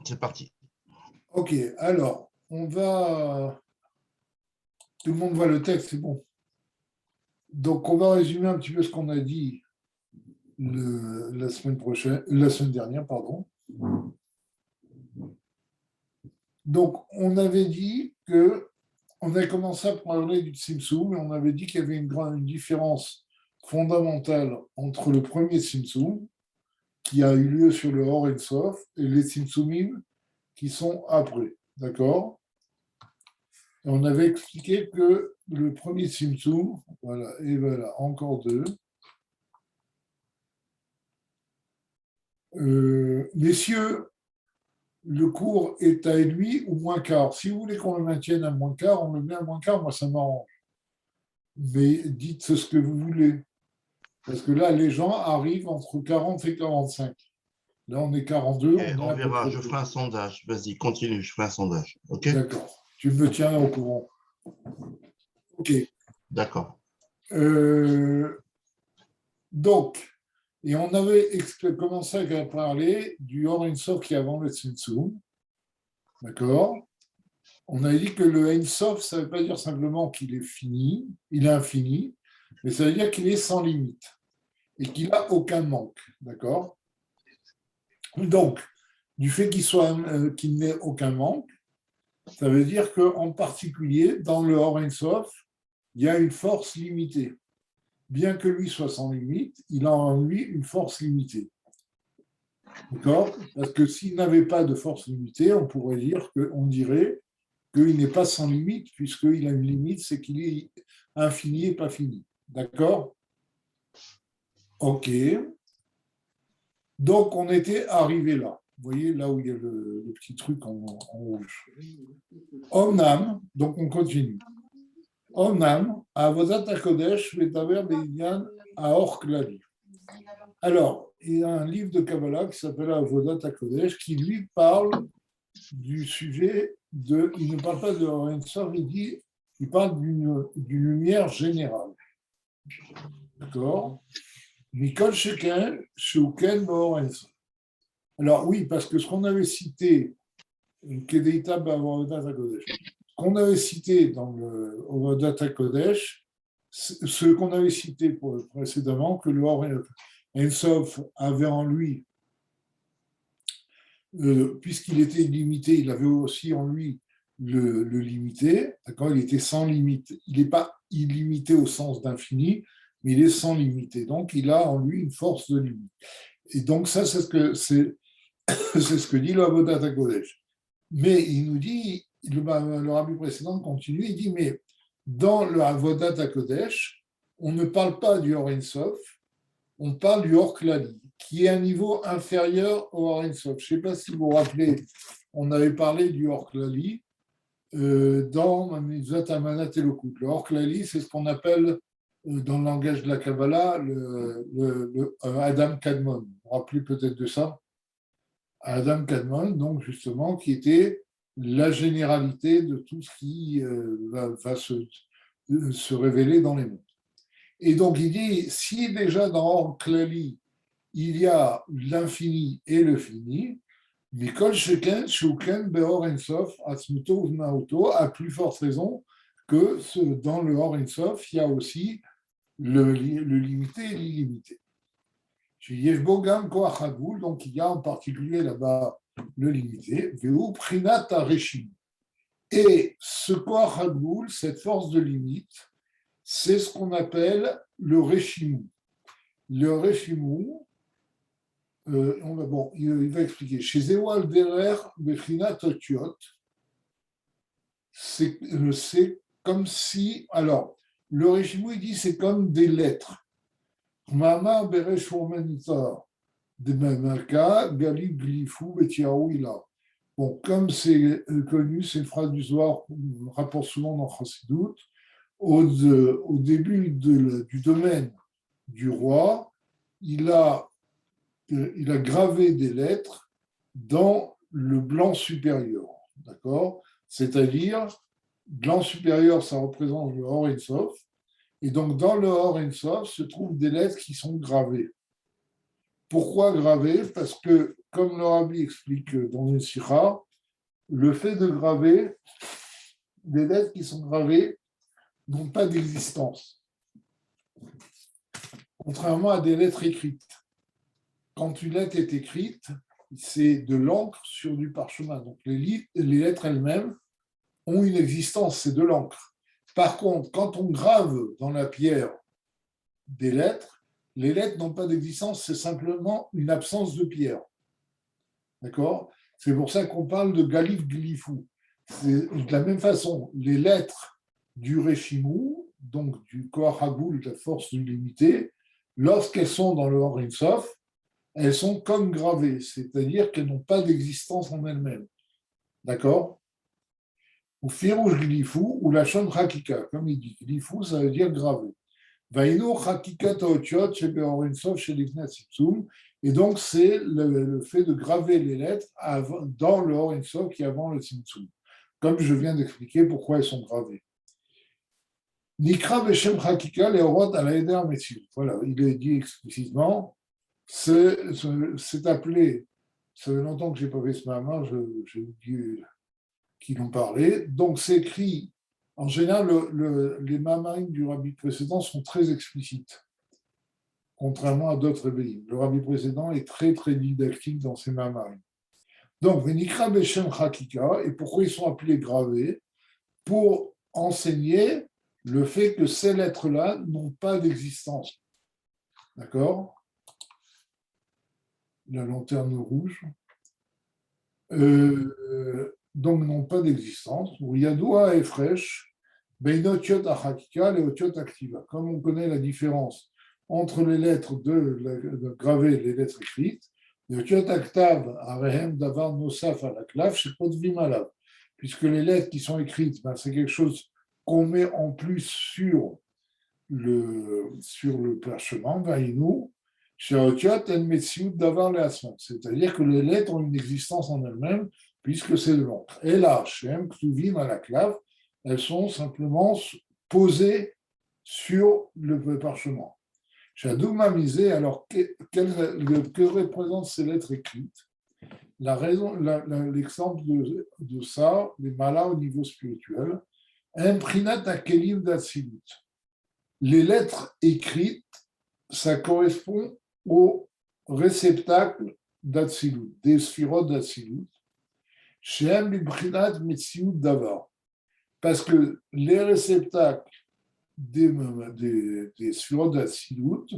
C'est parti. Ok, alors, tout le monde voit le texte, c'est bon. Donc, on va résumer un petit peu ce qu'on a dit la semaine dernière, pardon. Donc, on avait dit que on a commencé à parler du Tzimtzum et on avait dit qu'il y avait une différence fondamentale entre le premier Tzimtzum, qui a eu lieu sur le Or et Sof, et les Tzimtzumim qui sont après. D'accord? Et on avait expliqué que le premier Tzimtzum, voilà, et voilà, encore deux. Messieurs, le cours est à lui ou moins quart. Si vous voulez qu'on le maintienne à moins quart, on le met à moins quart, moi ça m'arrange. Mais dites ce que vous voulez. Parce que là, les gens arrivent entre 40 et 45. Là, on est 42, Et on est on à peu verra, près. je ferai un sondage. Vas-y, continue, je ferai un sondage. OK? D'accord. Tu me tiens au courant. OK. D'accord. Donc, et on avait commencé à parler du Or Ein Sof qui est avant le Tzimtzum. D'accord? On a dit que le Ein Sof, ça ne veut pas dire simplement qu'il est fini, il est infini, mais ça veut dire qu'il est sans limite et qu'il n'a aucun manque. D'accord? Donc, du fait qu'il n'ait aucun manque, ça veut dire qu'en particulier, dans le Or Ein Sof, il y a une force limitée. Bien que lui soit sans limite, il a en lui une force limitée. D'accord? Parce que s'il n'avait pas de force limitée, on dirait qu'il n'est pas sans limite, puisqu'il a une limite, c'est qu'il est infini et pas fini. D'accord? Ok. Donc, on était arrivé là. Vous voyez, là où il y a le petit truc en rouge. Omnam, donc on continue. Omnam, Avodat HaKodesh, Vetaver Beidyan Aor Klali. Alors, il y a un livre de Kabbalah qui s'appelle Avodat HaKodesh qui lui parle du sujet il ne parle pas de Ein Sof, il parle d'une lumière générale. D'accord? Mikol Sheken, Shouken Bor Ein Sof. Alors oui, parce que ce qu'on avait cité, Kedeita Bavodat HaKodesh, ce qu'on avait cité dans le Avodat HaKodesh, ce qu'on avait cité précédemment, que le Or Ein Sof avait en lui, puisqu'il était illimité, il avait aussi en lui le limité, d'accord? Il était sans limite. Il n'est pas illimité au sens d'infini, mais il est sans limité. Donc, il a en lui une force de limite. Et donc, ça, c'est ce que dit le Avodat HaKodesh. Mais il nous dit, le rabbi précédent continue, il dit, mais dans le Avodat HaKodesh, on ne parle pas du Or Ein Sof, on parle du Or Klali, qui est un niveau inférieur au Or Ein Sof. Je ne sais pas si vous vous rappelez, on avait parlé du Or Klali dans Mitzvot Amanat Elokut. Le Or Klali, c'est ce qu'on appelle dans le langage de la Kabbalah le Adam Kadmon. Vous vous rappelez peut-être de ça? Adam Kadmon, donc justement, qui était la généralité de tout ce qui va se révéler dans les mondes. Et donc, il dit, si déjà dans Or Klali, il y a l'infini et le fini, Mikol Sheken, Shuken, Beor Ein Sof, Atzmuto, Vnaoto, à plus forte raison que dans le Or Ein Sof, il y a aussi le limité et l'illimité. Donc il y a en particulier là-bas le limité, Veu Prinat Areshim. Et ce Koach Hagoul, cette force de limite, c'est ce qu'on appelle le Reshimou. Le Reshimou, il va expliquer. Chez Zewal Derer, Bechinat Otiot, c'est comme si. Alors, le Reshimou, il dit c'est comme des lettres. Mama Beresh Romanitar, de Mamaka, Gali Glifou, Betiaouila. Bon, comme c'est connu, c'est une phrase du Zohar qu'on rapporte souvent dans Chassidut, au début du domaine du roi, il a gravé des lettres dans le blanc supérieur. D'accord? C'est-à-dire, blanc supérieur, ça représente le Or Ein Sof. Et donc, dans le Or Ein Sof se trouvent des lettres qui sont gravées. Pourquoi graver? Parce que, comme le Rabbi explique dans une sikha, le fait de graver, des lettres qui sont gravées n'ont pas d'existence, contrairement à des lettres écrites. Quand une lettre est écrite, c'est de l'encre sur du parchemin. Donc les lettres elles-mêmes ont une existence, c'est de l'encre. Par contre, quand on grave dans la pierre des lettres, les lettres n'ont pas d'existence, c'est simplement une absence de pierre. D'accord? C'est pour ça qu'on parle de galif glifou. C'est de la même façon, les lettres du Réchimou, donc du Koach Hagoul, de la force limitée, lorsqu'elles sont dans le Or Ein Sof, elles sont comme gravées, c'est-à-dire qu'elles n'ont pas d'existence en elles-mêmes. D'accord? Ou Firouj glifou, ou la Shon Hakika, comme il dit. Glifou, ça veut dire gravé. Vaïno Hakika Taotiot, chez Or Ein Sof, chez l'Ifnat Sipsum. Et donc, c'est le fait de graver les lettres dans le Or Ein Sof qui est avant le Tzimtzum. Comme je viens d'expliquer pourquoi elles sont gravées. Nikra Beshem Hakika, les Orot à la Eder Metzil. Voilà, il est dit explicitement, c'est appelé, ça fait longtemps que je n'ai pas fait ce maman, j'ai oublié qui l'ont parlé. Donc, c'est écrit, en général, les mamarim du rabbi précédent sont très explicites, contrairement à d'autres rabbis. Le rabbi précédent est très, très didactique dans ses mamarim. Donc, Venikra Beshem Hakika, et pourquoi ils sont appelés gravés? Pour enseigner le fait que ces lettres-là n'ont pas d'existence. D'accord? La lanterne rouge. Donc, n'ont pas d'existence. Yadoua et fraîche, Beinotiot Achakika, les Otiot Activa. Comme on connaît la différence entre les lettres de gravées et les lettres écrites, les Otiot Actav, Arehem, Davar, Nosaf, Alaklav, chez Podvimalav. Puisque les lettres qui sont écrites, c'est quelque chose qu'on met en plus sur le parchemin, Vaïnou, c'est-à-dire que les lettres ont une existence en elles-mêmes, puisque c'est de l'encre. Et là, Shem, Ktuvim, à la clave, elles sont simplement posées sur le parchemin. Shadouma misé, alors que représentent ces lettres écrites? L'exemple de ça, les malas au niveau spirituel, Imprinat Akelim d'Atsilut. Les lettres écrites, ça correspond au réceptacle d'Atsilut, des sphirotes d'Atsilut, Shem Bibrinat Metsiout Davar. Parce que les réceptacles des sphirotes d'Atsilut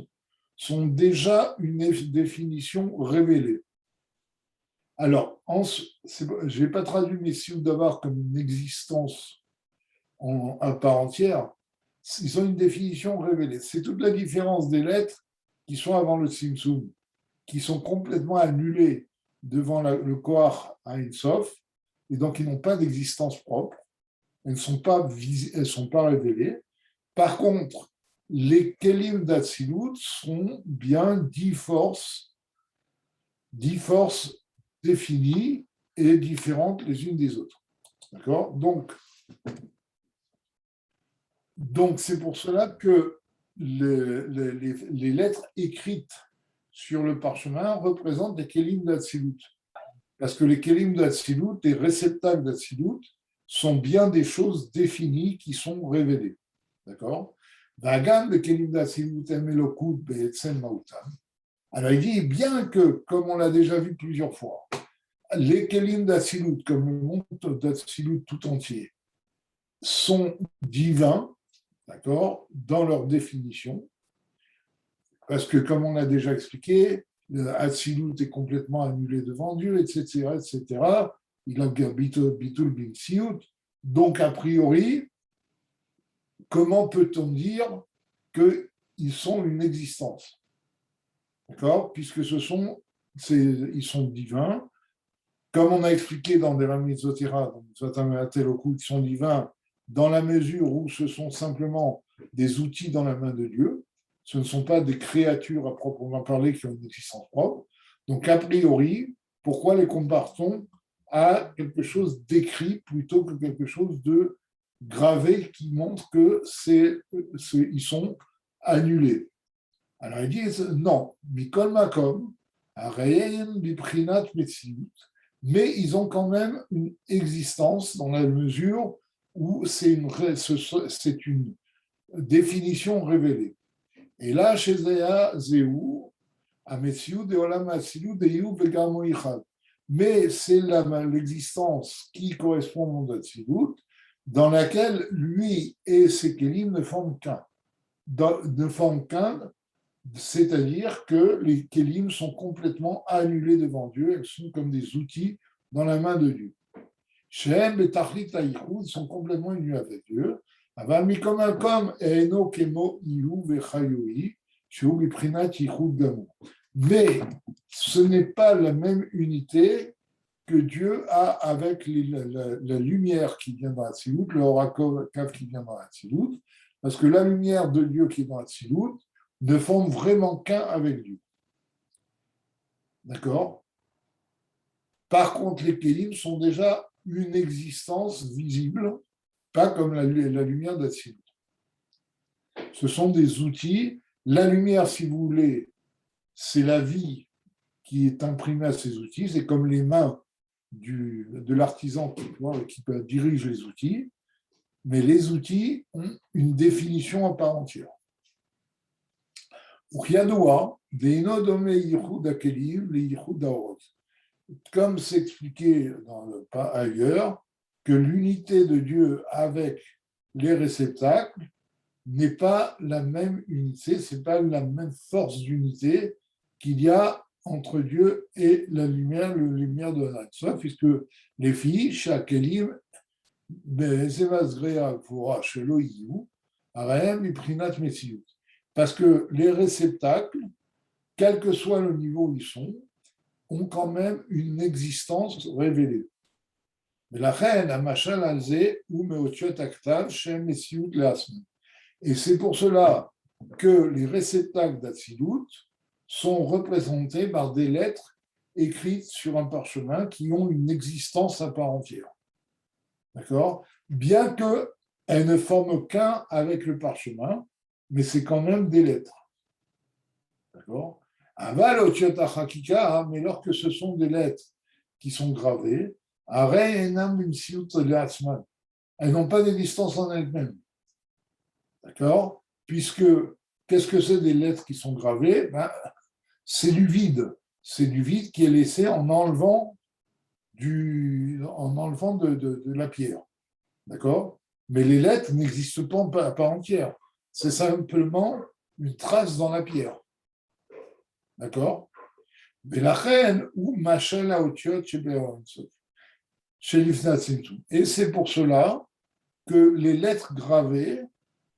sont déjà une définition révélée. Alors, je ne vais pas traduire Metsiout Davar comme une existence à part entière. Ils ont une définition révélée. C'est toute la différence des lettres qui sont avant le Tzimtzum, qui sont complètement annulées devant le Koach Ein Sof, et donc ils n'ont pas d'existence propre, elles ne sont pas révélées. Par contre, les Kelim d'Atsilut sont bien 10 forces définies et différentes les unes des autres. D'accord ? Donc, c'est pour cela que les lettres écrites sur le parchemin représentent les Kélim d'Atsilut. Parce que les Kélim d'Atsilut, les réceptacles d'Atsilut, sont bien des choses définies qui sont révélées. D'accord? Vagam, le Kélim d'Atsilut, Emelokut, Be'etzem Mautam. Alors, il dit bien que, comme on l'a déjà vu plusieurs fois, les Kélim d'Atsilut, comme le monde d'Atsilut tout entier, sont divins, d'accord, dans leur définition, parce que comme on l'a déjà expliqué, Atsilut est complètement annulé devant Dieu, etc., etc. Il a bitul bin siout. Donc a priori, comment peut-on dire qu'ils sont une existence, d'accord, puisque ils sont divins, comme on a expliqué dans des Mitzotira, ils sont divins dans la mesure où ce sont simplement des outils dans la main de Dieu, ce ne sont pas des créatures à proprement parler qui ont une existence propre. Donc, a priori, pourquoi les compare-t-on à quelque chose d'écrit plutôt que quelque chose de gravé qui montre qu'ils sont annulés? Alors, ils disent non, Mikol Makom, Areim biprinat metziut, mais ils ont quand même une existence dans la mesure où c'est une définition révélée. Et là, chez Zéa, Zéou, à Metziut, de Olam Atzilut, de You, Vegamo Ichad. Mais c'est l'existence qui correspond au monde d'Atzilut, dans laquelle lui et ses Kélim ne forment qu'un, c'est-à-dire que les Kélim sont complètement annulés devant Dieu, elles sont comme des outils dans la main de Dieu. Shem et Tachlit Laïchoud sont complètement unis avec Dieu. Aval Mikomakom Eno Kemo Ihu Vechayoi, Shu Biprinat Yichud Gamo. Mais ce n'est pas la même unité que Dieu a avec la lumière qui vient dans Hatzilut, le Horakov qui vient dans Hatzilut, parce que la lumière de Dieu qui est dans Hatzilut ne forme vraiment qu'un avec Dieu. D'accord? Par contre, les Kélim sont déjà une existence visible, pas comme la lumière d'Hatzilut. Ce sont des outils. La lumière, si vous voulez, c'est la vie qui est imprimée à ces outils. C'est comme les mains de l'artisan qui dirige les outils. Mais les outils ont une définition à part entière. Comme c'est expliqué ailleurs, que l'unité de Dieu avec les réceptacles n'est pas la même unité, ce n'est pas la même force d'unité qu'il y a entre Dieu et la lumière de la nature, puisque les filles, chaque élim, parce que les réceptacles, quel que soit le niveau où ils sont, ont quand même une existence révélée. Mais la reine a machal alzé ou meotiot aktav shem mesiut leasmi. Et c'est pour cela que les réceptacles d'Atsilut sont représentés par des lettres écrites sur un parchemin qui ont une existence à part entière. D'accord? Bien qu'elles ne forment qu'un avec le parchemin, mais c'est quand même des lettres. D'accord? Aval otiot achakika, mais lorsque ce sont des lettres qui sont gravées, elles n'ont pas d'existence en elles-mêmes. D'accord? Puisque, qu'est-ce que c'est des lettres qui sont gravées? C'est du vide. C'est du vide qui est laissé en enlevant de la pierre. D'accord? Mais les lettres n'existent pas à part entière. C'est simplement une trace dans la pierre. D'accord? Mais la reine ou Machel Aotiot chez l'Ifnat Simtou. Et c'est pour cela que les lettres gravées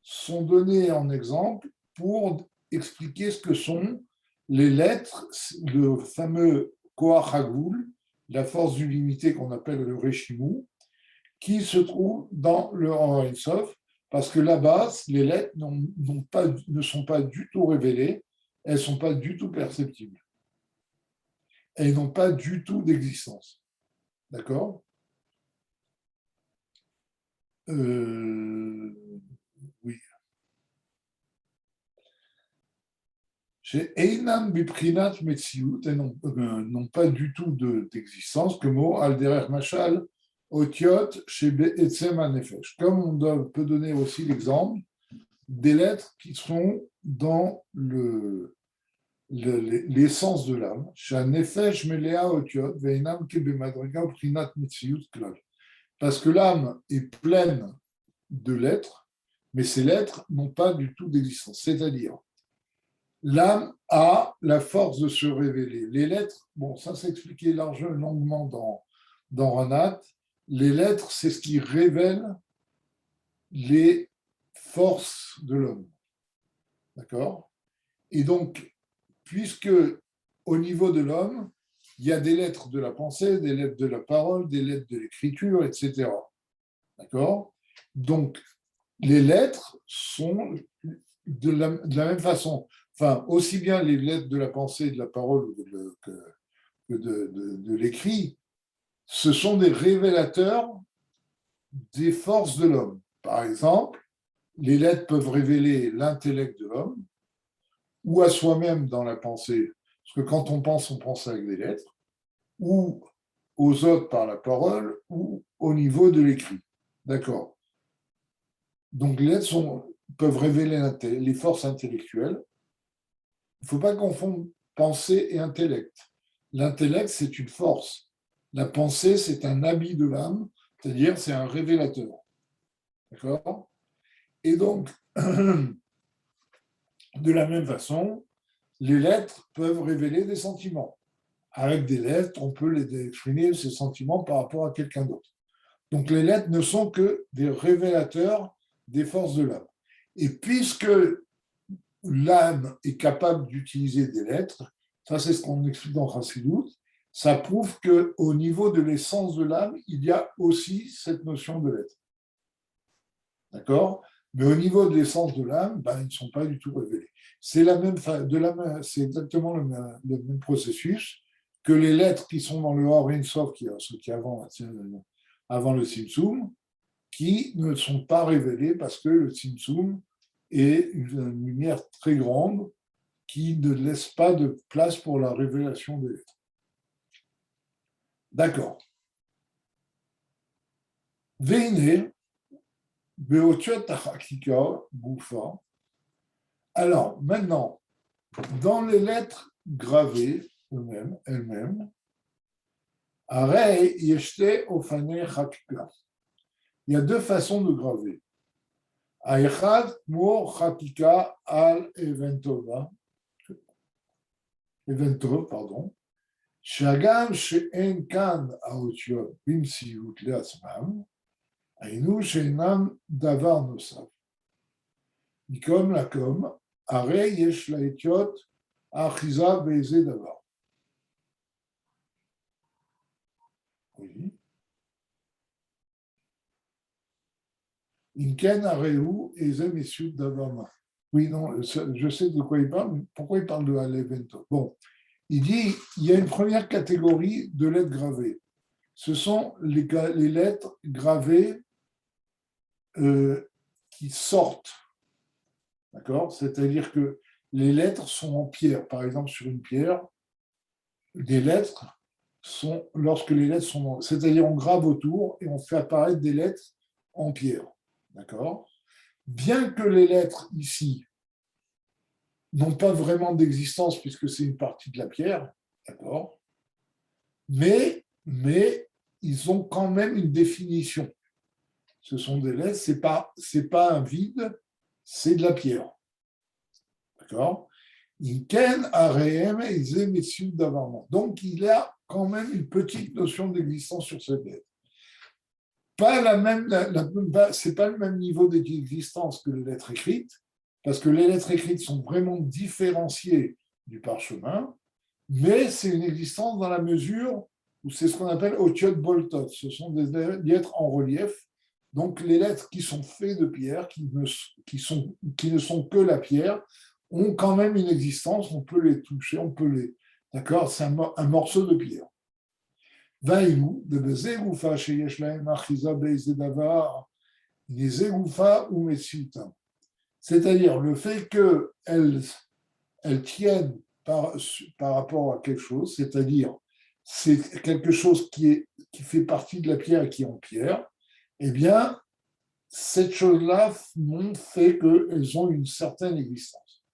sont données en exemple pour expliquer ce que sont les lettres, le fameux Koach Hagvul, la force d'unité qu'on appelle le Reshimou, qui se trouve dans le Or Sof, parce que là-bas, les lettres ne sont pas du tout révélées, elles ne sont pas du tout perceptibles. Elles n'ont pas du tout d'existence. D'accord? Oui. Chez Einam Biprinat Metziut, elles n'ont pas du tout d'existence, que mot Alderer Machal, Otiot, chez Be'etzem Anefesh. Comme on peut donner aussi l'exemple des lettres qui sont dans l'essence de l'âme. Chez Anefesh Melea Otiot, Veinam Kebemadriga Prinat Metziut Klal. Parce que l'âme est pleine de lettres, mais ces lettres n'ont pas du tout d'existence. C'est-à-dire, l'âme a la force de se révéler. Les lettres, bon, ça s'est expliqué longuement dans Ranat. Les lettres, c'est ce qui révèle les forces de l'homme. D'accord? Et donc, puisque au niveau de l'homme, il y a des lettres de la pensée, des lettres de la parole, des lettres de l'écriture, etc. D'accord? Donc, les lettres sont de la même façon, enfin, aussi bien les lettres de la pensée, de la parole que de l'écrit, ce sont des révélateurs des forces de l'homme. Par exemple, les lettres peuvent révéler l'intellect de l'homme, ou à soi-même dans la pensée, Parce que quand on pense avec des lettres, ou aux autres par la parole, ou au niveau de l'écrit. D'accord. Donc les lettres peuvent révéler les forces intellectuelles. Il ne faut pas confondre pensée et intellect. L'intellect, c'est une force. La pensée, c'est un habit de l'âme, c'est-à-dire c'est un révélateur. D'accord. Et donc, de la même façon, les lettres peuvent révéler des sentiments. Avec des lettres, on peut exprimer ces sentiments par rapport à quelqu'un d'autre. Donc les lettres ne sont que des révélateurs des forces de l'âme. Et puisque l'âme est capable d'utiliser des lettres, ça c'est ce qu'on explique dans Chassidut, ça prouve qu'au niveau de l'essence de l'âme, il y a aussi cette notion de lettre. D'accord? Mais au niveau de l'essence de l'âme, ils ne sont pas du tout révélés. C'est exactement le même processus que les lettres qui sont dans le Or Ein Sof, ce qui est avant le Tzimtzum, qui ne sont pas révélées parce que le Tzimtzum est une lumière très grande qui ne laisse pas de place pour la révélation des lettres. D'accord. Veine, Beotiot Achakika, Goufa. Alors, maintenant, dans les lettres gravées elles-mêmes, Arei Yeshte Ofane Chakika. Il y a deux façons de graver. Aechad Mo Chakika al Eventov, שהגם שאין כאן האותיות במציאות לעצמם, היינו שאינם דבר נוסף. מכל מקום, הרי יש לאותיות האחיזה באיזה דבר. אם כן, הרי הוא איזה מציאות דבר מה. Oui, non, je sais de quoi il parle, mais pourquoi il parle de Alevento? Bon, il dit il y a une première catégorie de lettres gravées. Ce sont les lettres gravées qui sortent. D'accord? C'est-à-dire que les lettres sont en pierre. Par exemple, sur une pierre, des lettres sont, lorsque les lettres sont, c'est-à-dire on grave autour et on fait apparaître des lettres en pierre. D'accord? Bien que les lettres ici n'ont pas vraiment d'existence puisque c'est une partie de la pierre, d'accord? Mais ils ont quand même une définition. Ce sont des lettres, c'est pas un vide, c'est de la pierre. D'accord? Donc, il y a quand même une petite notion d'existence sur cette lettre. Pas c'est pas le même niveau d'existence que les lettres écrites, parce que les lettres écrites sont vraiment différenciées du parchemin, mais c'est une existence dans la mesure où c'est ce qu'on appelle otiot boltot. Ce sont des lettres en relief, donc les lettres qui sont faites de pierre, qui ne sont que la pierre, ont quand même une existence, on peut les toucher, d'accord, c'est un morceau de pierre. Vaïmou, de Bezegoufa, chez Yeshlaem, Achiza, Beizedavar, Nezegoufa ou Metsiutam. C'est-à-dire le fait qu'elles tiennent par rapport à quelque chose, c'est-à-dire c'est quelque chose qui fait partie de la pierre et qui est en pierre, eh bien, cette chose-là fait qu'elles ont une certaine existence.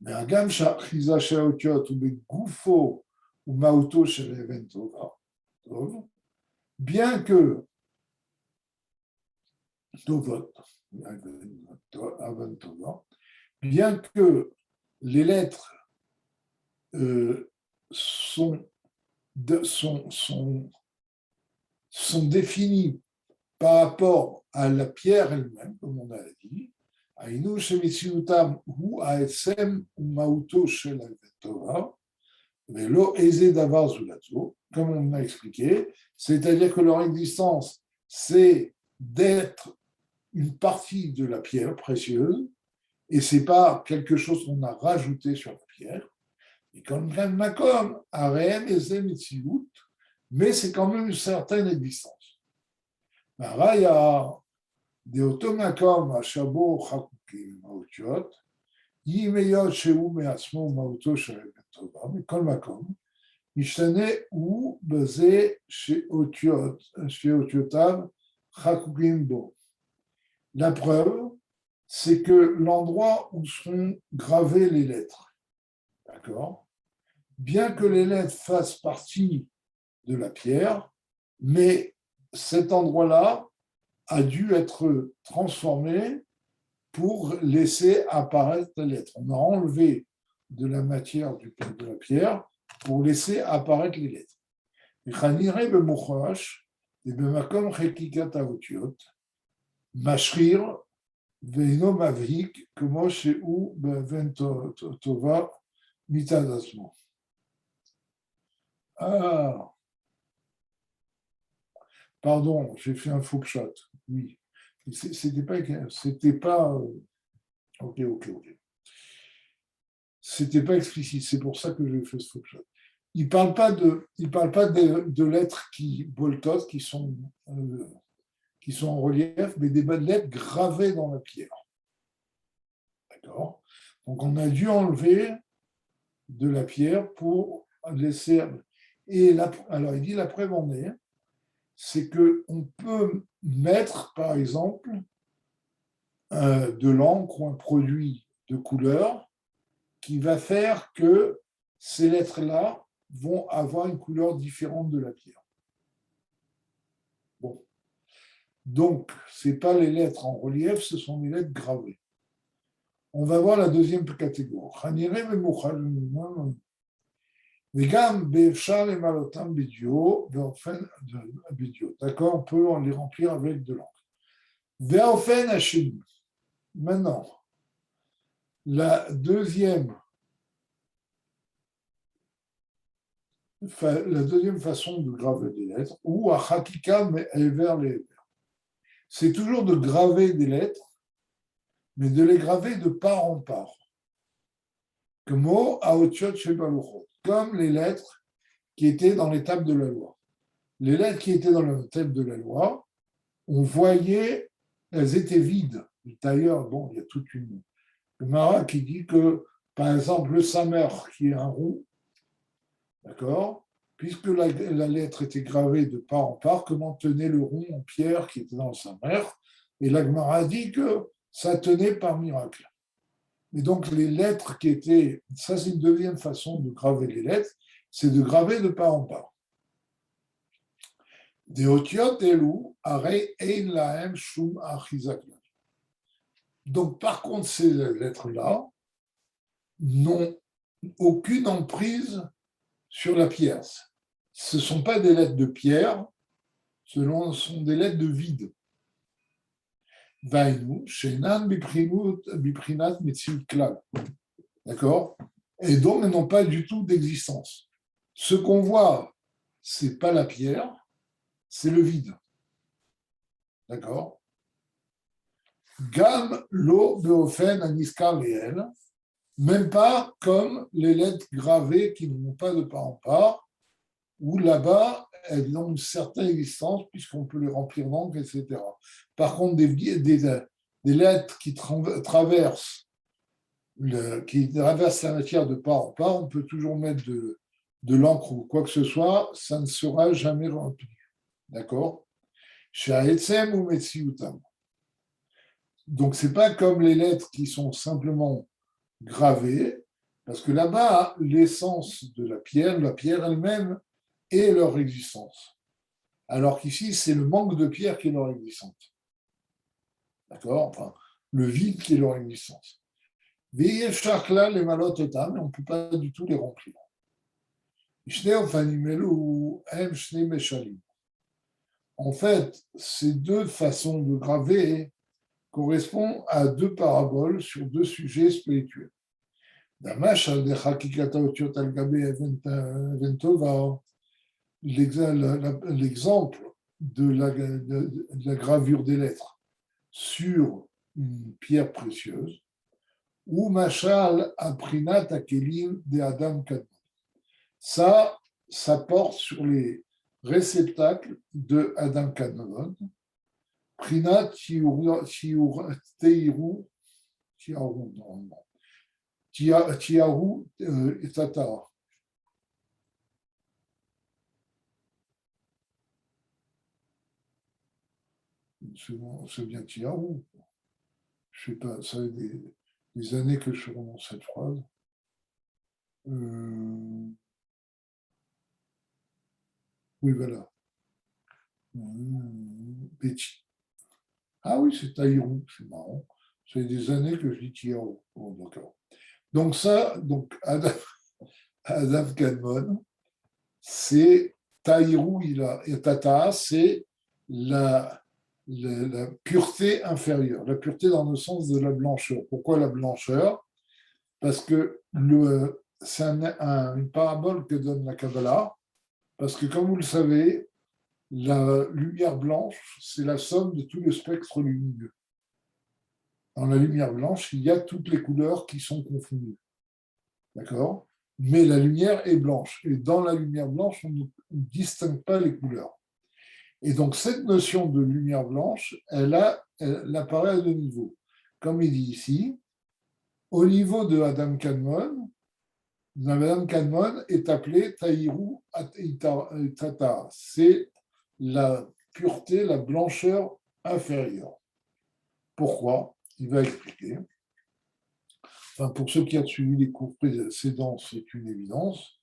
Mais Agam Shachiza Shaotiot ou Begoufo ou Mauto chez Eventova, bien que bien que les lettres sont définies par rapport à la pierre elle-même, comme on a dit, Aïnou Shemitsiutam ou Aetsem ou Mauto Shel Torah, Velo Eze Davar Zulato, comme on a expliqué, c'est-à-dire que leur existence, c'est d'être une partie de la pierre précieuse, et ce n'est pas quelque chose qu'on a rajouté sur la pierre. Et comme Makom, Arem, Ezem et Tzivut, mais c'est quand même une certaine existence. Raya, de Otomakom, à Shabo, Chakukim, Maotiot, Yimeyot Shehu Me'asmo Mauto Shevet Tova, Mikol Makom, Mishtane ou Bazé Sheotiotav Chakugim Bo. La preuve, c'est que l'endroit où seront gravées les lettres, d'accord, bien que les lettres fassent partie de la pierre, mais cet endroit-là a dû être transformé pour laisser apparaître les lettres. On a enlevé de la matière de la pierre pour laisser apparaître les lettres. Chanire bemochash et bemakom chekikat haotiot mashrir veino mavhik como sheu beven tova mitadasmo. Ah, pardon, j'ai fait un faux shot. Oui, c'était pas. Ok. C'était pas explicite. C'est pour ça que j'ai fait ce faux shot. Il parle pas de lettres qui boltotent, qui sont en relief, mais des lettres gravées dans la pierre. D'accord. Donc on a dû enlever de la pierre pour laisser. Alors il dit la preuve en est, c'est qu'on peut mettre, par exemple, de l'encre ou un produit de couleur qui va faire que ces lettres-là vont avoir une couleur différente de la pierre. Bon. Donc, ce n'est pas les lettres en relief, ce sont les lettres gravées. On va voir la deuxième catégorie. D'accord, on peut les remplir avec de l'encre. Maintenant, la deuxième façon de graver des lettres, ou à Hakika, mais vers les vers, c'est toujours de graver des lettres, mais de les graver de part en part. Comme les lettres qui étaient dans les tables de la loi. Les lettres qui étaient dans la table de la loi, on voyait, elles étaient vides. D'ailleurs, bon, il y a toute une Gemara qui dit que, par exemple, le samer, qui est un rond, d'accord, puisque la lettre était gravée de part en part, comment tenait le rond en pierre qui était dans le samer? Et la Gemara dit que ça tenait par miracle. Et donc, les lettres qui étaient, ça c'est une deuxième façon de graver les lettres, c'est de graver de part en part. Des otiot elou, arei ein lahem shum achizak. Donc, par contre, ces lettres-là n'ont aucune emprise sur la pierre. Ce ne sont pas des lettres de pierre, ce sont des lettres de vide. Vainu, shenan biprinat metziut klal. D'accord? Et donc, elles n'ont pas du tout d'existence. Ce qu'on voit, ce n'est pas la pierre, c'est le vide. D'accord? Gam lo beofen aniskar réel, même pas comme les lettres gravées qui n'ont pas de part en part, où là-bas, elles ont une certaine existence puisqu'on peut les remplir d'encre, etc. Par contre, des lettres qui traversent la matière de part en part, on peut toujours mettre de l'encre ou quoi que ce soit, ça ne sera jamais rempli. D'accord? Sha'etzem ou Metsiutam. Donc, ce n'est pas comme les lettres qui sont simplement gravées, parce que là-bas, l'essence de la pierre elle-même est leur existence. Alors qu'ici, c'est le manque de pierre qui est leur existence. D'accord? Enfin, le vide qui est leur existence. Les malototam, on ne peut pas du tout les remplir. En fait, ces deux façons de graver correspondent à deux paraboles sur deux sujets spirituels. L'exemple de la gravure des lettres sur une pierre précieuse, ou Machal Aprinat Akelim de Adam Kadmon. Ça porte sur les réceptacles de Adam Kadmon. Prinat Teiru, normalement. Tiaru et Tata. C'est bien Tiaru. Je ne sais pas, ça fait des années que je prononce cette phrase. Oui, voilà. Ah oui, c'est Taïrou, c'est marrant. Ça fait des années que je dis Tiaru. Bon, d'accord. Donc ça, Adam Kadmon, c'est Taïrou, et Tata, c'est la pureté inférieure, la pureté dans le sens de la blancheur. Pourquoi la blancheur? Parce que c'est une parabole que donne la Kabbalah, parce que comme vous le savez, la lumière blanche, c'est la somme de tout le spectre lumineux. Dans la lumière blanche, il y a toutes les couleurs qui sont confondues. D'accord? Mais la lumière est blanche. Et dans la lumière blanche, on ne distingue pas les couleurs. Et donc, cette notion de lumière blanche, elle apparaît à deux niveaux. Comme il dit ici, au niveau de Adam Kadmon, Adam Kadmon est appelé Taïru Tata. C'est la pureté, la blancheur inférieure. Pourquoi? Il va expliquer. Enfin, pour ceux qui ont suivi les cours précédents, c'est une évidence.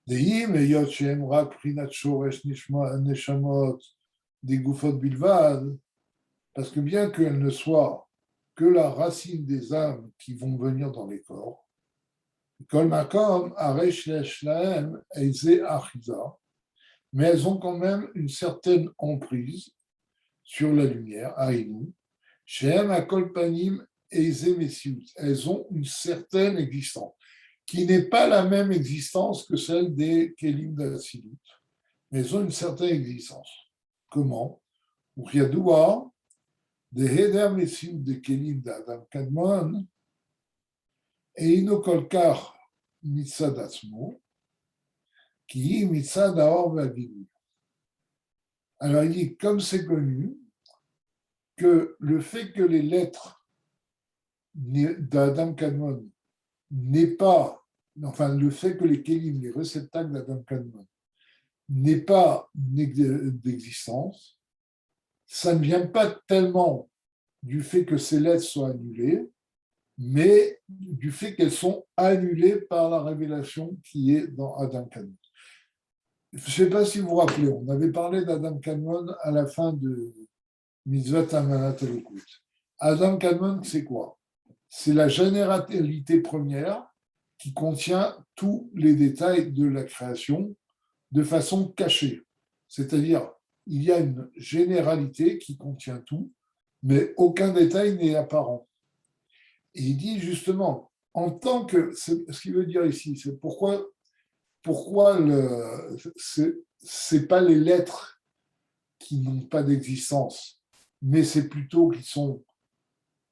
Deim et Shem Rak Prinat Shoresh Neshamot des Gufot Bilvad, parce que bien qu'elle ne soit que la racine des âmes qui vont venir dans les corps, Kol Makom Aresh Lahem Eize Achiza, mais elles ont quand même une certaine emprise sur la lumière, Aïnou, Shem Akol Panim Eize Messiut, elles ont une certaine existence, qui n'est pas la même existence que celle des Kélim d'Atsilut, mais elles ont une certaine existence. Comment? Uchiadoua, de Heder Messiut de Kélim d'Adam Kadmon, Eino Kolkar Mitzad Atzmo, qui est Mitzad Aor Vagilu. Alors il dit, comme c'est connu, que le fait que les lettres d'Adam Kadmon n'est pas, enfin le fait que les kélim, les réceptacles d'Adam Kadmon, n'aient pas d'existence, ça ne vient pas tellement du fait que ces lettres soient annulées, mais du fait qu'elles sont annulées par la révélation qui est dans Adam Kadmon. Je ne sais pas si vous vous rappelez, on avait parlé d'Adam Kadmon à la fin de Mitzvot Amanat Elokut. Adam Kadmon, c'est quoi? C'est la généralité première qui contient tous les détails de la création de façon cachée. C'est-à-dire, il y a une généralité qui contient tout, mais aucun détail n'est apparent. Et il dit justement, en tant que, ce qu'il veut dire ici, c'est pourquoi c'est pas les lettres qui n'ont pas d'existence, mais c'est plutôt qu'ils sont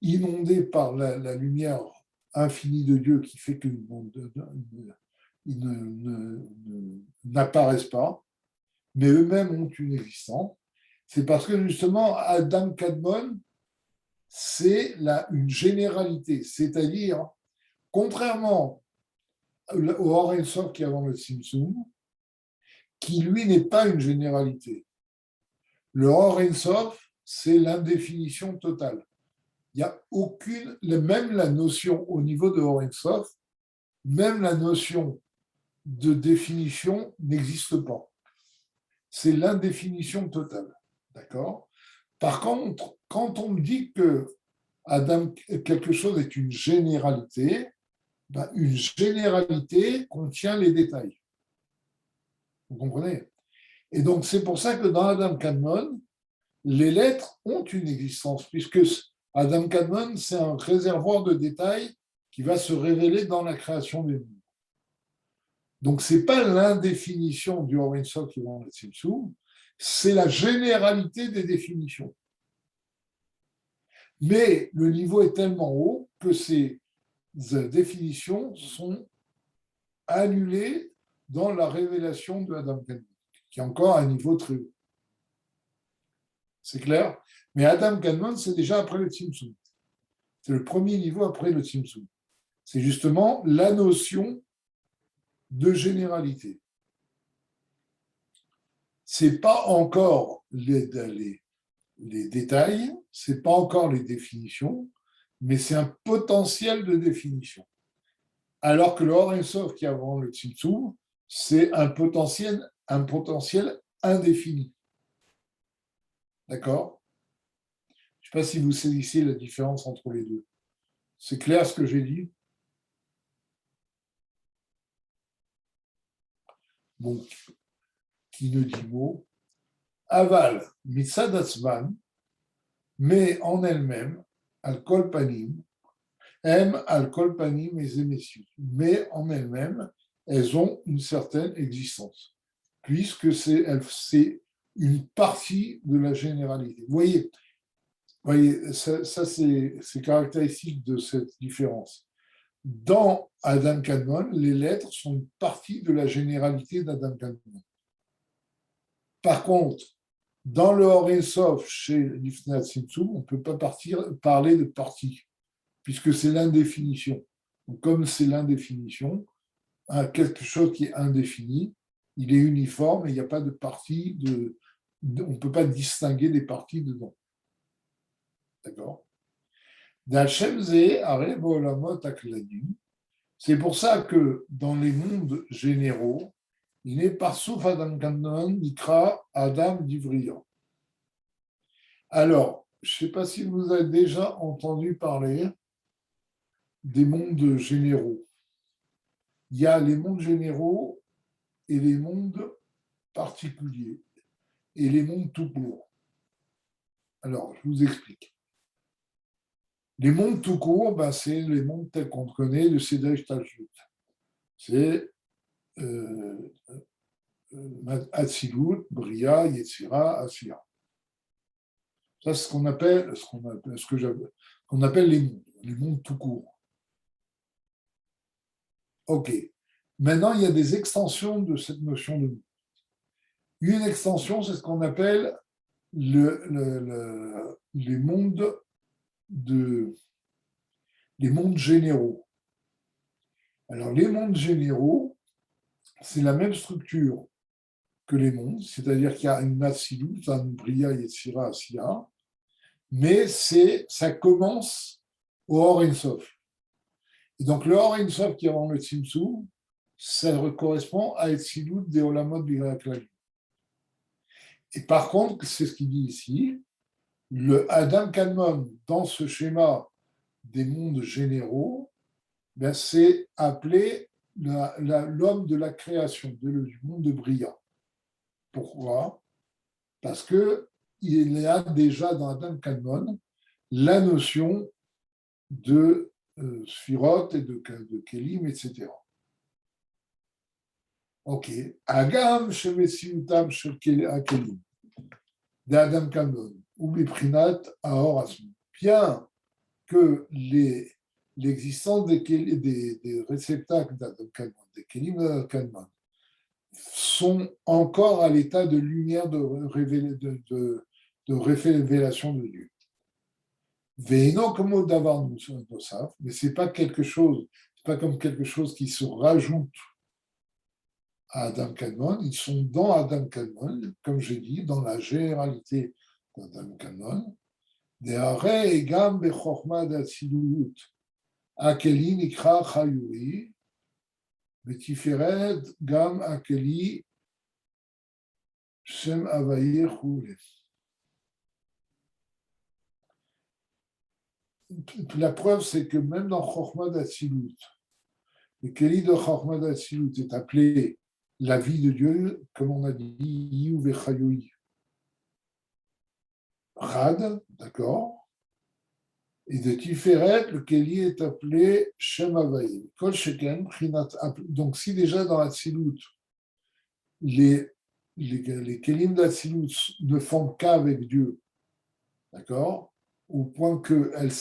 inondés par la lumière infinie de Dieu qui fait qu'ils n'apparaissent pas, mais eux-mêmes ont une existence. C'est parce que justement, Adam Kadmon, c'est une généralité, c'est-à-dire, contrairement au Or Ein Sof qui est avant le Tzimtzum, qui lui n'est pas une généralité. Le Or Ein Sof, c'est l'indéfinition totale. Il n'y a aucune, même la notion au niveau de Or Ein Sof, même la notion de définition n'existe pas. C'est l'indéfinition totale. D'accord? Par contre, quand on me dit que quelque chose est une généralité, ben une généralité contient les détails. Vous comprenez? Et donc, c'est pour ça que dans Adam Kadmon, les lettres ont une existence, puisque Adam Kadmon, c'est un réservoir de détails qui va se révéler dans la création des mondes. Donc, ce n'est pas l'indéfinition du Or Ein Sof qui va dans le Tzimtzum, c'est la généralité des définitions. Mais le niveau est tellement haut que ces définitions sont annulées dans la révélation de Adam Kadmon, qui est encore à un niveau très haut. C'est clair? Mais Adam Kadmon, c'est déjà après le Tzimtzum. C'est le premier niveau après le Tzimtzum. C'est justement la notion de généralité. Ce n'est pas encore les détails, ce n'est pas encore les définitions, mais c'est un potentiel de définition. Alors que le Or Ein Sof qui est avant le Tzimtzum, c'est un potentiel indéfini. D'accord? Je ne sais pas si vous saisissez la différence entre les deux. C'est clair ce que j'ai dit? Bon, qui ne dit mot. Aval, mitzad atzman, mais en elle-même, al-kol panim, aiment al-kol panim et messieurs. Mais en elles-mêmes, elles ont une certaine existence, puisque c'est une partie de la généralité. Vous voyez ça c'est caractéristique de cette différence. Dans Adam Kadmon, les lettres sont une partie de la généralité d'Adam Kadmon. Par contre, dans le Or Ein Sof, chez l'Ifnat Tzimtzum, on ne peut pas parler de partie, puisque c'est l'indéfinition. Donc, comme c'est l'indéfinition, quelque chose qui est indéfini, il est uniforme et il n'y a pas de partie, on ne peut pas distinguer des parties dedans. D'accord? C'est pour ça que dans les mondes généraux, il est par Souf Adam Kadmon, Nikra Adam d'Ivriya. Alors, je ne sais pas si vous avez déjà entendu parler des mondes généraux. Il y a les mondes généraux et les mondes particuliers et les mondes tout court. Alors, je vous explique. Les mondes tout court, c'est les mondes tels qu'on connaît de Sedech Talchut. C'est Atzilut, Bria, Yetzira, Asira. Ça, c'est ce qu'on appelle les mondes tout court. OK. Maintenant, il y a des extensions de cette notion de monde. Une extension, c'est ce qu'on appelle les mondes généraux. Alors, les mondes généraux, c'est la même structure que les mondes, c'est-à-dire qu'il y a une Atsilut, un Bria, Yetzira, Asiya, mais ça commence au Or Ein Sof. Et donc, le Or Ein Sof qui est avant le Tzimtzum, ça correspond à Atsilut des Olamot Bira Klali. Et par contre, c'est ce qu'il dit ici, le Adam Kadmon, dans ce schéma des mondes généraux, c'est appelé l'homme de la création, du monde de Bria. Pourquoi? Parce qu'il y a déjà dans Adam Kadmon la notion de Sphirot et de Kelim, etc. Ok. Agam shemesiutam shel Kelim d'Adam Kadmon ou Biprinat Aor Asmi. Bien que l'existence des réceptacles d'Adam Kadmon, des Kelim d'Adam Kadmon, sont encore à l'état de lumière de révélation de Dieu. Veino comme d'avoir nosaf, mais c'est pas comme quelque chose qui se rajoute à Adam Kadmon. Ils sont dans Adam Kadmon, comme j'ai dit, dans la généralité d'Adam Kadmon. Des arrêts et gam bechorma d'atsilut, akeli nikra chayuri, betiferet gam akeli shem avayir choule. La preuve, c'est que même dans Chorma d'Atsilut, le Keli de Chorma d'Atsilut est appelé la vie de Dieu, comme on a dit, Yu Vechayoui. Rad, d'accord. Et de Tiferet, le Keli est appelé Shem Havayim. Kol Sheken, donc si déjà dans Atsilut, les Kelim d'Atsilut ne font qu'avec Dieu, d'accord, au point qu'elle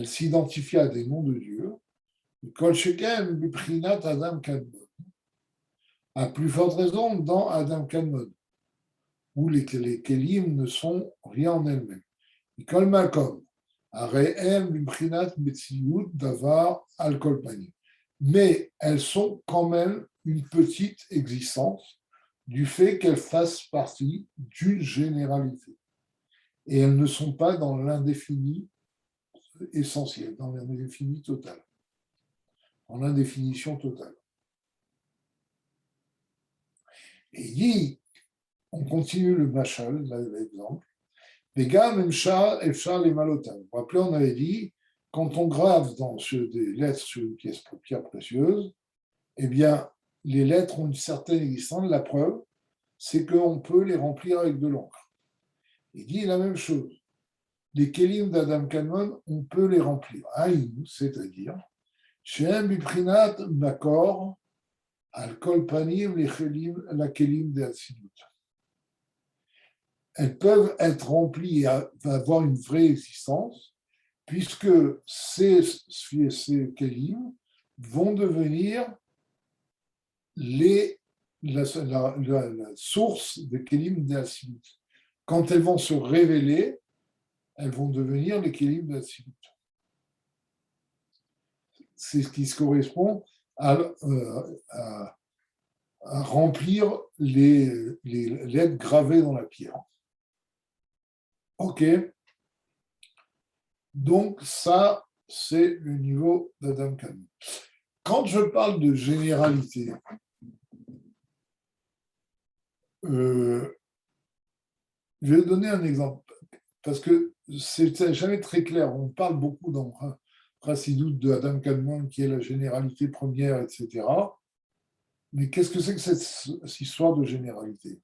s'identifie à des noms de Dieu, Kol Sheken, Biprinat Adam Kadmon. À plus forte raison dans Adam Kadmon, où les Kelim ne sont rien en elles-mêmes. Kol Makom, Mais elles sont quand même une petite existence du fait qu'elles fassent partie d'une généralité. Et elles ne sont pas dans l'indéfini essentiel, dans l'indéfini total, dans l'indéfinition totale. Et il dit, on continue le machal, l'exemple, les gars, même chat, efchar, les malotam. Vous vous rappelez, on avait dit, quand on grave sur des lettres sur une pierre précieuse, eh bien, les lettres ont une certaine existence. La preuve, c'est qu'on peut les remplir avec de l'encre. Il dit la même chose. Les kelim d'Adam Kadmon, on peut les remplir. C'est-à-dire, chez un biprinat d'accord, al-kol panim, les kelim, la kelim d'Atsidut. Elles peuvent être remplies et avoir une vraie existence, puisque ces kelim vont devenir la source des kelim d'Atsidut. Quand elles vont se révéler, elles vont devenir les kelim d'Atsidut. C'est ce qui se correspond à remplir les lettres gravées dans la pierre. OK. Donc, ça, c'est le niveau d'Adam Kadmon. Quand je parle de généralité, je vais donner un exemple, parce que c'est jamais très clair. On parle beaucoup dans Chassidut de Adam Kadmon, qui est la généralité première, etc. Mais qu'est-ce que c'est que cette histoire de généralité?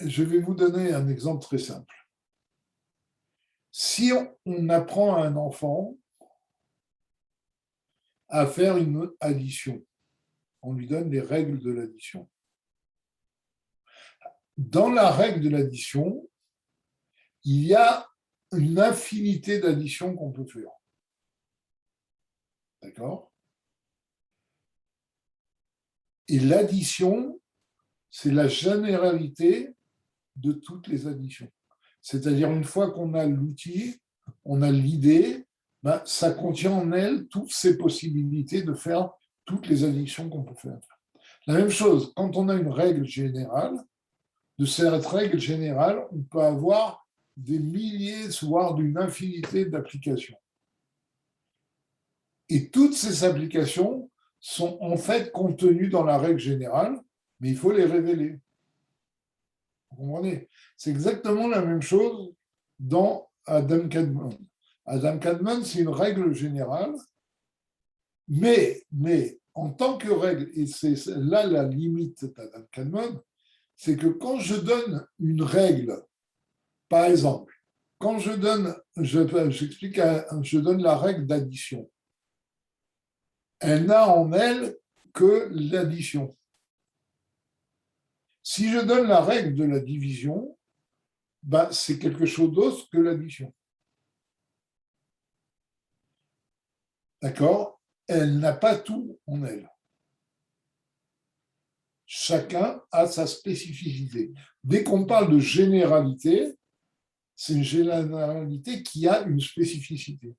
Je vais vous donner un exemple très simple. Si on apprend à un enfant à faire une addition, on lui donne les règles de l'addition. Dans la règle de l'addition, il y a une infinité d'additions qu'on peut faire. D'accord? Et l'addition, c'est la généralité de toutes les additions. C'est-à-dire, une fois qu'on a l'outil, on a l'idée, ça contient en elle toutes ces possibilités de faire toutes les additions qu'on peut faire. La même chose, quand on a une règle générale, de cette règle générale, on peut avoir des milliers, voire d'une infinité d'applications. Et toutes ces applications sont en fait contenues dans la règle générale, mais il faut les révéler. Vous comprenez? C'est exactement la même chose dans Adam Kadmon. Adam Kadmon, c'est une règle générale, mais en tant que règle, et c'est là la limite d'Adam Kadmon, c'est que quand je donne une règle, par exemple, quand je donne la règle d'addition, elle n'a en elle que l'addition. Si je donne la règle de la division, c'est quelque chose d'autre que l'addition. D'accord? Elle n'a pas tout en elle. Chacun a sa spécificité. Dès qu'on parle de généralité, c'est une généralité qui a une spécificité.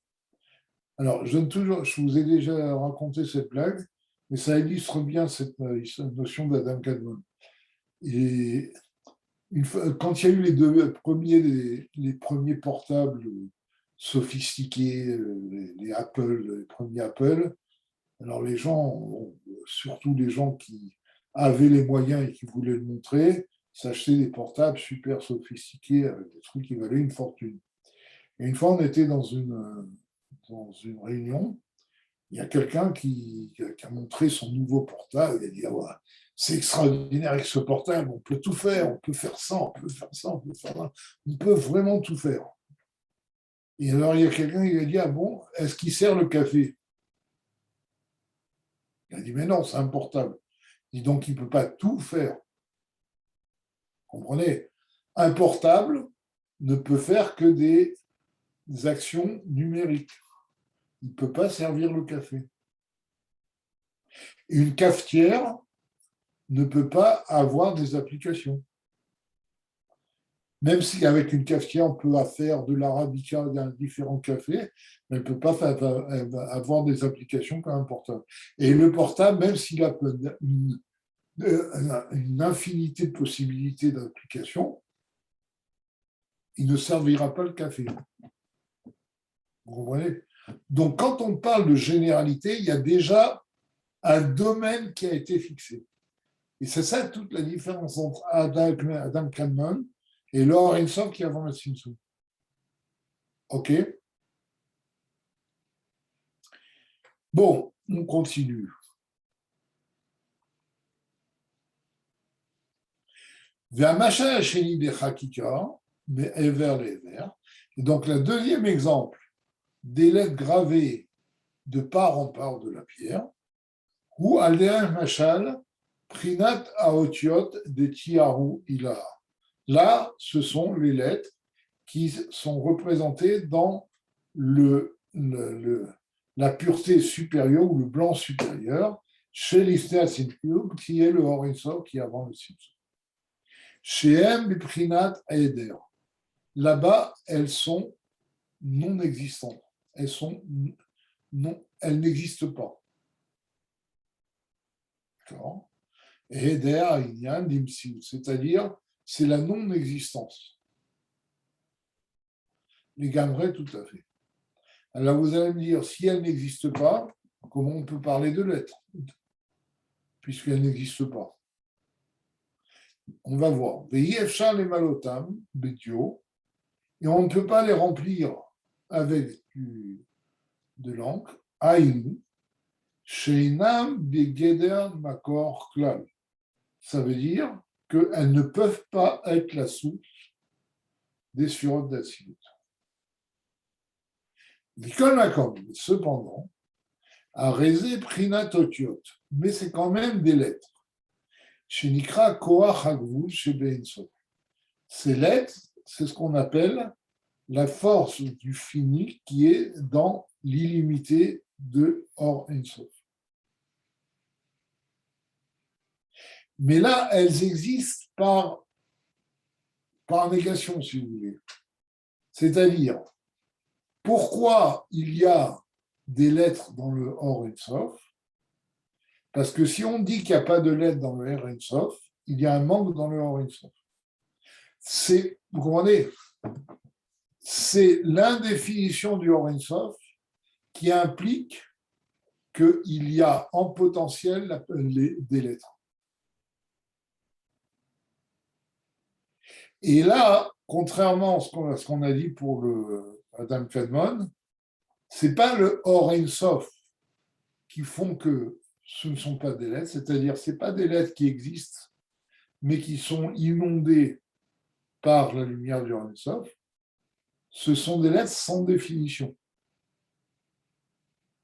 Alors, je vous ai déjà raconté cette blague, mais ça illustre bien cette notion d'Adam Kadmon. Et quand il y a eu les premiers portables sophistiqués, les premiers Apple, alors les gens, surtout les gens qui avaient les moyens et qui voulaient le montrer, s'achetaient des portables super sophistiqués avec des trucs qui valaient une fortune. Et une fois, on était dans une réunion, il y a quelqu'un qui a montré son nouveau portable, il a dit, ouais, c'est extraordinaire avec ce portable, on peut tout faire, on peut faire ça, on peut faire ça, on peut faire ça, on peut vraiment tout faire. Et alors, il y a quelqu'un qui lui a dit, ah bon, est-ce qu'il sert le café? Il a dit, mais non, c'est un portable. Il dit, donc, il ne peut pas tout faire. Vous comprenez? Un portable ne peut faire que des actions numériques. Il ne peut pas servir le café. Une cafetière ne peut pas avoir des applications. Même si avec une cafetière, on peut faire de l'arabica dans différents cafés, mais elle ne peut pas avoir des applications comme un portable. Et le portable, même s'il a une infinité de possibilités d'applications, il ne servira pas le café. Vous comprenez? Donc, quand on parle de généralité, il y a déjà un domaine qui a été fixé. Et c'est ça toute la différence entre Adam Kahneman et Laura Insoft qui est avant la Simpson. OK? Bon, on continue. V'amashal sheni bechakika, mais ever lever. Et donc, le deuxième exemple des lettres gravées de part en part de la pierre, ou aldéa machal, prinat aotiot de tiaru ilah. Là, ce sont les lettres qui sont représentées dans la pureté supérieure ou le blanc supérieur chez l'Istea Simcube, qui est le Horizon qui est avant le Simpson. Chez M, Biprinat Aeder. Là-bas, elles sont non existantes. Elles n'existent pas. D'accord. Aeder, Inyan, Dimsiu, c'est-à-dire, c'est la non-existence. Les gammerets, tout à fait. Alors vous allez me dire, si elles n'existent pas, comment on peut parler de lettres, puisqu'elles n'existent pas? On va voir. Ve'yefshar les malotam, betio, et on ne peut pas les remplir avec de l'encre, aïnu, sheinam begeder makor klal. Ça veut dire qu'elles ne peuvent pas être la source des sphirotes d'Atsilut. Cependant, à Rézé Prinatotiot, mais c'est quand même des lettres. Chez Nikra Koach Hagvul chez Beinsof. Ces lettres, c'est ce qu'on appelle la force du fini qui est dans l'illimité de Or Ensof. Mais là, elles existent par négation, si vous voulez. C'est-à-dire, pourquoi il y a des lettres dans le Or Ensof? Parce que si on dit qu'il n'y a pas de lettres dans le Or Ensof, il y a un manque dans le Or Ensof. Vous comprenez? C'est l'indéfinition du Or Ensof qui implique qu'il y a en potentiel des lettres. Et là, contrairement à ce qu'on a dit pour le Adam Kahneman, ce n'est pas le Or Ensof qui font que ce ne sont pas des lettres, c'est-à-dire ce n'est pas des lettres qui existent, mais qui sont inondées par la lumière du Or Ensof. Ce sont des lettres sans définition.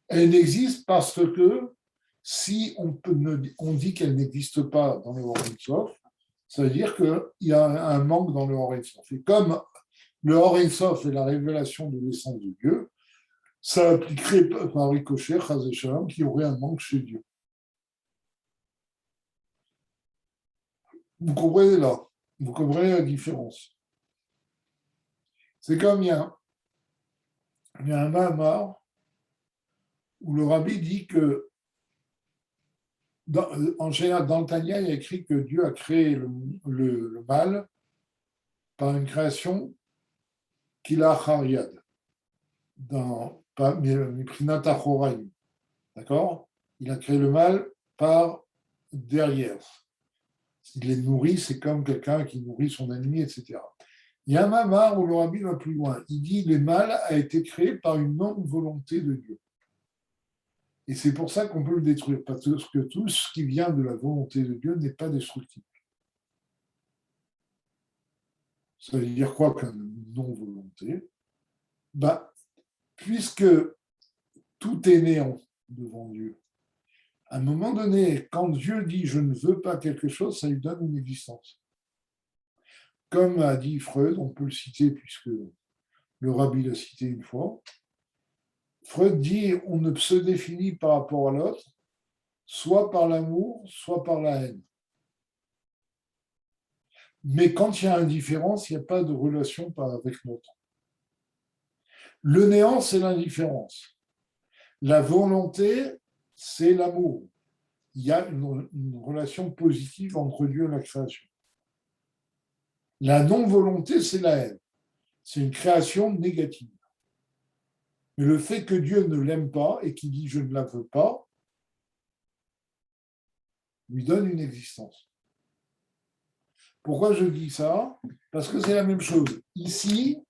Elles n'existent parce que si on dit qu'elles n'existent pas dans le Or Ensof, ça veut dire qu'il y a un manque dans le Or Ensof. Et comme le Or Ensof est la révélation de l'essence de Dieu, ça impliquerait par ricochet, Chaz et Shalom, qu'il y aurait un manque chez Dieu. Vous comprenez là? Vous comprenez la différence? C'est comme il y a un Mahamar où le rabbi dit que, en général, dans le Tanya, il y a écrit que Dieu a créé le mal par une création qu'il a chariad, dans Miprinat Achoraim. D'accord? Il a créé le mal par derrière. Il les nourrit, c'est comme quelqu'un qui nourrit son ennemi, etc. Il y a un mamar où le rabbi va plus loin. Il dit que le mal a été créé par une non-volonté de Dieu. Et c'est pour ça qu'on peut le détruire, parce que tout ce qui vient de la volonté de Dieu n'est pas destructible. Ça veut dire quoi qu'une non-volonté? Puisque tout est néant devant Dieu, à un moment donné, quand Dieu dit « je ne veux pas quelque chose », ça lui donne une existence. Comme a dit Freud, on peut le citer puisque le rabbi l'a cité une fois, Freud dit « on ne se définit par rapport à l'autre, soit par l'amour, soit par la haine ». Mais quand il y a indifférence, il n'y a pas de relation avec notre temps. Le néant, c'est l'indifférence. La volonté, c'est l'amour. Il y a une relation positive entre Dieu et la création. La non-volonté, c'est la haine. C'est une création négative. Mais le fait que Dieu ne l'aime pas et qu'il dit je ne la veux pas, lui donne une existence. Pourquoi je dis ça? Parce que c'est la même chose. Ici,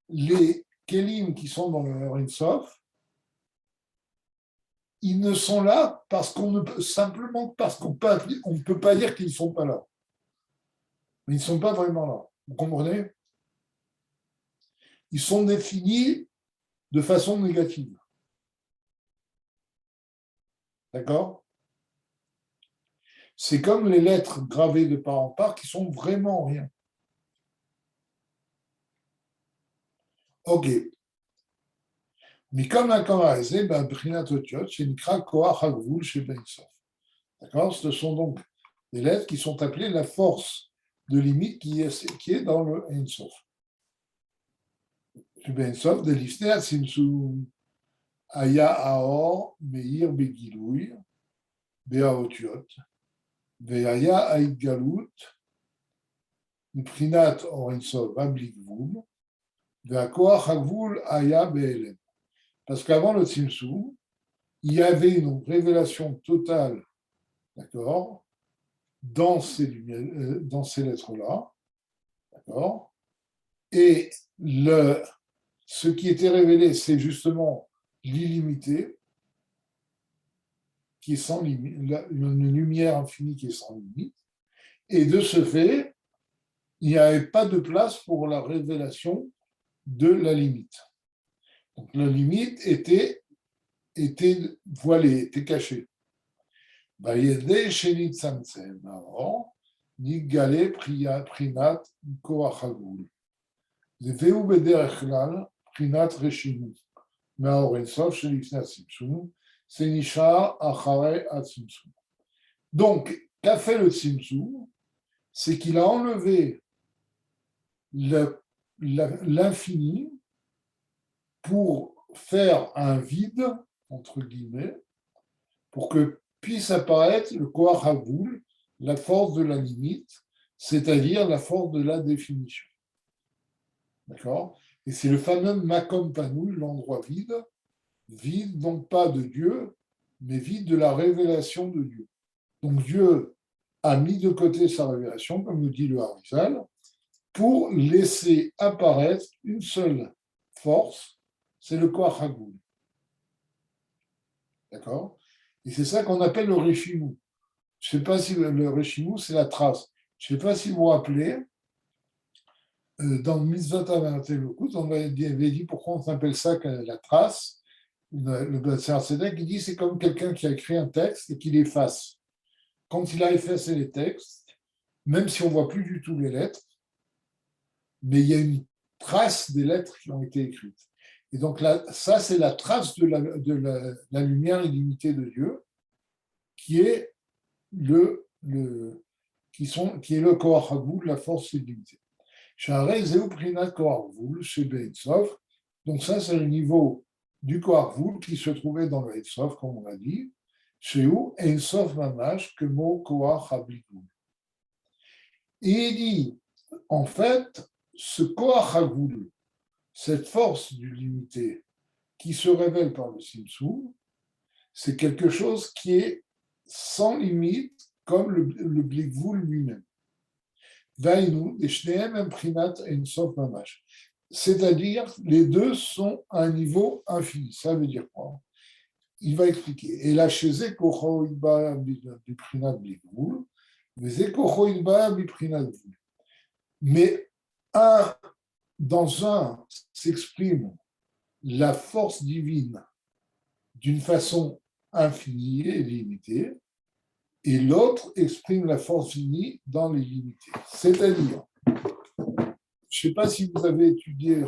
les Kélim qui sont dans le Ein Sof, ils ne sont là parce qu'on ne peut, simplement parce qu'on ne peut pas dire qu'ils ne sont pas là. Mais ils ne sont pas vraiment là. Vous comprenez? Ils sont définis de façon négative. D'accord? C'est comme les lettres gravées de part en part qui sont vraiment rien. Ok. Mais comme la Kamarazé, Brinat Otiot, c'est une Koach Hagvul chez Ben Sof. D'accord? Ce sont donc des lettres qui sont appelées la force de limite qui est dans le Ein Sof. Chez Ben Sof, de l'Ifnei Simsum, Aya Aor, Meir Begilouy, Bea Otiot, Veaya Aïd Galout, Prinat Or Ein Sof, Ablikvul, Veakoach Hagvul Aya Be'elem. Parce qu'avant le Tzimtzum, il y avait une révélation totale, d'accord, dans ces lettres-là, d'accord, et ce qui était révélé, c'est justement l'illimité, qui est sans limite, une lumière infinie qui est sans limite, et de ce fait, il n'y avait pas de place pour la révélation de la limite. Donc la limite était voilée, était cachée. Vayede shenitzamtzem, alors, nigale prinat koach hagvul. Zeveu bederech klal prinat reshimu. מהאור אינסוף שלפני הצמצום, c'est nishar acharei atzimtzum. Donc, qu'a fait le tzimtzum? C'est qu'il a enlevé l'infini pour faire un vide, entre guillemets, pour que puisse apparaître le koach hagvul, la force de la limite, c'est-à-dire la force de la définition. D'accord? Et c'est le fameux makom panoui, l'endroit vide, vide donc pas de Dieu, mais vide de la révélation de Dieu. Donc Dieu a mis de côté sa révélation, comme nous dit le Harizal, pour laisser apparaître une seule force, c'est le Koach Hagvul. D'accord? Et c'est ça qu'on appelle le Reshimu. Je ne sais pas si le Reshimu, c'est la trace. Je ne sais pas si vous vous rappelez, dans le Mitzvot HaMatel-Okut, on avait dit pourquoi on appelle ça la trace. Le Batser Tzedek, il dit c'est comme quelqu'un qui a écrit un texte et qui l'efface. Quand il a effacé les textes, même si on ne voit plus du tout les lettres, mais il y a une trace des lettres qui ont été écrites. Et donc là, ça, c'est la trace de la lumière illimitée de Dieu, qui est le Koach Hagvul, la force illimitée. Donc ça, c'est le niveau du Koach Hagvul qui se trouvait dans le Ein Sof, comme on l'a dit, chez où Ein Sof Mamash, que mot Koach Hagvul. Et il dit, en fait, ce Koach Hagvul, cette force du limité qui se révèle par le Tzimtzum, c'est quelque chose qui est sans limite, comme le Blikvul lui-même. C'est-à-dire, les deux sont à un niveau infini. Ça veut dire quoi? Il va expliquer. Et là, chez Zekocho Idba Biprinat Blikvul, Zekocho Idba Biprinat Blikvul. Mais dans un s'exprime la force divine d'une façon infinie et limitée, et l'autre exprime la force finie dans les limités. C'est-à-dire, je ne sais pas si vous avez étudié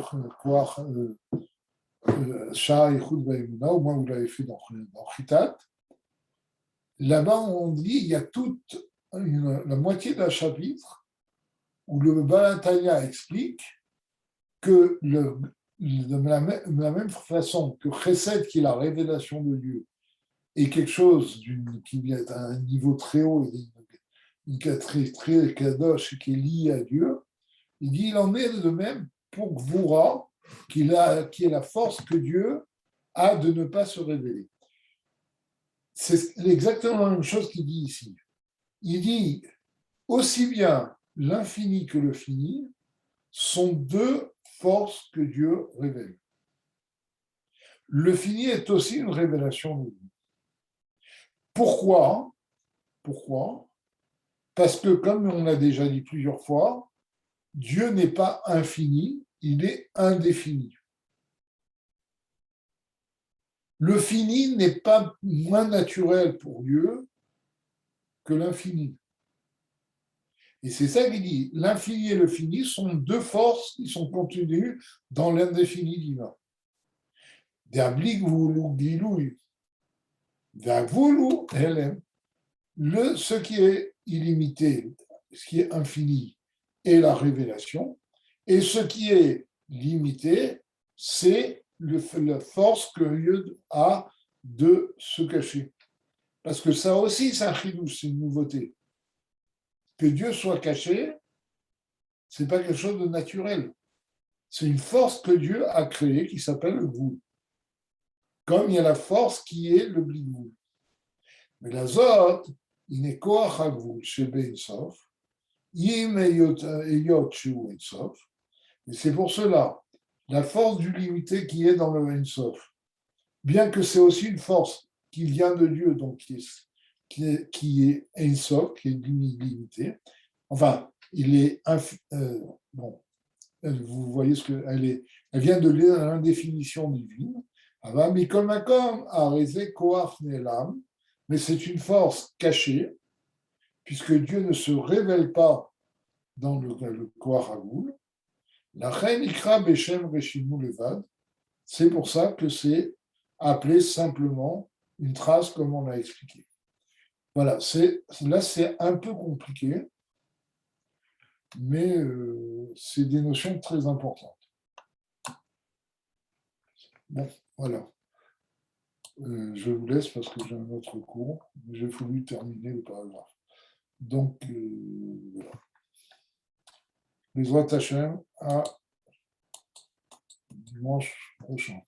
Shah et Chut Baïmouna, au moins vous l'avez fait dans Chitat. Là-bas, on dit il y a toute la moitié d'un chapitre où le Baal HaTanya explique que de la même façon que Chesed, qui est la révélation de Dieu, est quelque chose qui est à un niveau très haut, une très, très kadosh, qui est lié à Dieu, il dit il en est de même pour Gvura, qui est la force que Dieu a de ne pas se révéler. C'est exactement la même chose qu'il dit ici. Il dit aussi bien l'infini que le fini sont deux forces que Dieu révèle. Le fini est aussi une révélation de Dieu. Pourquoi ? Parce que, comme on l'a déjà dit plusieurs fois, Dieu n'est pas infini, il est indéfini. Le fini n'est pas moins naturel pour Dieu que l'infini. Et c'est ça qu'il dit. L'infini et le fini sont deux forces qui sont contenues dans l'indéfini divin. Ce qui est illimité, ce qui est infini, est la révélation. Et ce qui est limité, c'est la force que Dieu a de se cacher. Parce que ça aussi, c'est un chidouche, c'est une nouveauté. Que Dieu soit caché, ce n'est pas quelque chose de naturel. C'est une force que Dieu a créée qui s'appelle le Gvoul. Comme il y a la force qui est le Bli-Gvoul. Mais la Zot, il n'est koach ha-Gvoul chez Ben Sof, im eyot shu Ben Sof. Et c'est pour cela, la force du limité qui est dans le Ben Sof, bien que c'est aussi une force qui vient de Dieu, donc qui est En Sof, qui est limité. Enfin, il est bon. Vous voyez ce qu'elle est. Elle vient de l'indéfinition divine. Mais c'est une force cachée, puisque Dieu ne se révèle pas dans le Koach Hagoul. La reine Ikra Beshem Reshimu Levad, c'est pour ça que c'est appelé simplement une trace, comme on l'a expliqué. Voilà, là c'est un peu compliqué, mais c'est des notions très importantes. Bon, voilà. Je vous laisse parce que j'ai un autre cours. J'ai voulu terminer le paragraphe. Donc, voilà. Bezrat Hashem, à dimanche prochain.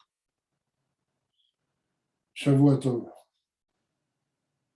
Shavuot Tov.